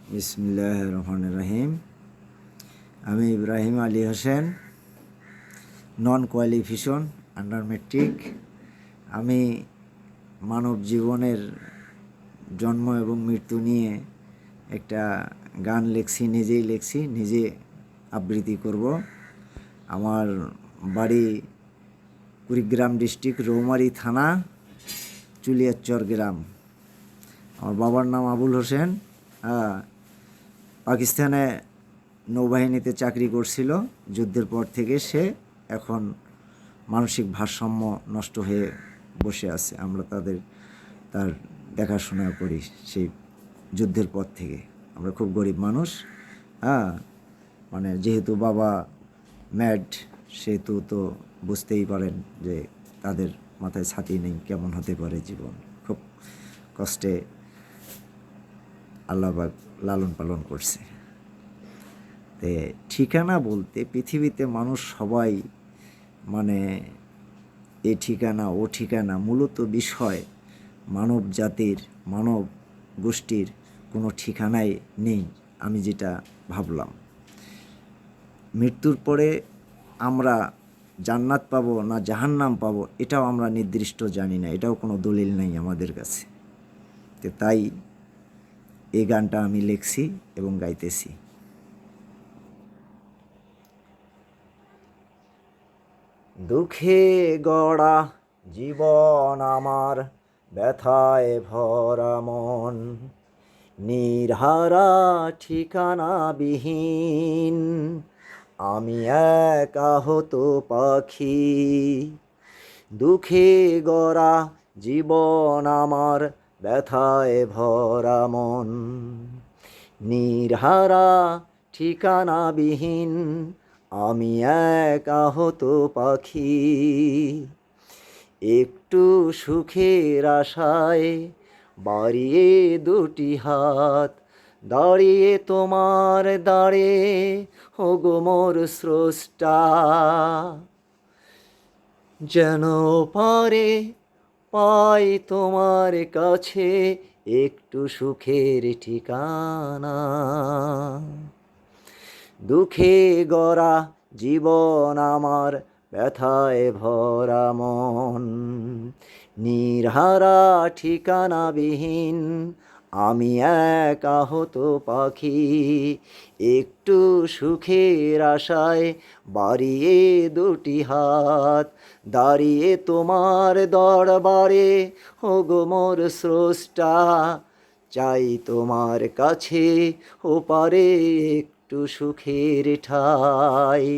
বিসমিল্লাহির রহমানির রহিম। আমি ইব্রাহিম আলী হোসেন, নন কোয়ালিফিকেশন, আন্ডার ম্যাট্রিক। আমি মানব জীবনের জন্ম এবং মৃত্যু নিয়ে একটা গান লিখছি, নিজেই লিখছি, নিজে আবৃত্তি করব। আমার বাড়ি কুড়িগ্রাম ডিস্ট্রিক্ট, রৌমারী থানা, চুলিয়াচর গ্রাম। আমার বাবার নাম আবুল হোসেন। পাকিস্তানে নৌবাহিনীতে চাকরি করছিল। যুদ্ধের পর থেকে সে এখন মানসিক ভারসাম্য নষ্ট হয়ে বসে আছে। আমরা তার দেখাশোনা করি সেই যুদ্ধের পর থেকে। আমরা খুব গরিব মানুষ। মানে যেহেতু বাবা ম্যাড, সেহেতু তো বুঝতেই পারেন যে তাদের মাথায় ছাতি নেই, কেমন হতে পারে জীবন। খুব কষ্টে আল্লাহ পাক লালন পালন করছে। ঠিকানা বলতে পৃথিবীতে মানুষ সবাই মানে এ ঠিকানা ও ঠিকানা, মূলত বিষয় মানব জাতির, মানব গোষ্ঠীর কোনো ঠিকানাই নেই। আমি যেটা ভাবলাম, মৃত্যুর পরে আমরা জান্নাত পাবো না জাহান্নাম পাবো, এটাও আমরা নির্দিষ্ট জানি না, এটাও কোনো দলিল নেই আমাদের কাছে। তাই এই গানটা আমি লিখছি এবং গাইতেছি। দুঃখে গড়া জীবন আমার, ব্যথায় ভরা মন, নির্হারা ঠিকানাবিহীন, আমি এক আহত পাখি। দুঃখে গড়া জীবন আমার, ব্যথায় ভরা মন, নির্হারা ঠিকানাবিহীন, আমি এক আহত পাখি। একটু সুখের আশায় বাড়িয়ে দুটি হাত, দাঁড়িয়ে তোমার দাঁড়ে ওগো মোর স্রষ্টা, যেন পারে পাই তোমার কাছে একটু সুখের ঠিকানা। দুঃখে গড়া জীবন আমার, ব্যথায় ভরা মন, নির্হারা ঠিকানাবিহীন, আমি এক আহত পাখি। একটু সুখের আশায় বাড়িয়ে দুটি হাত, দাঁড়িয়ে তোমার দরবারে ওগো মোর স্রষ্টা, চাই তোমার কাছে ওপারে একটু সুখের ঠাই।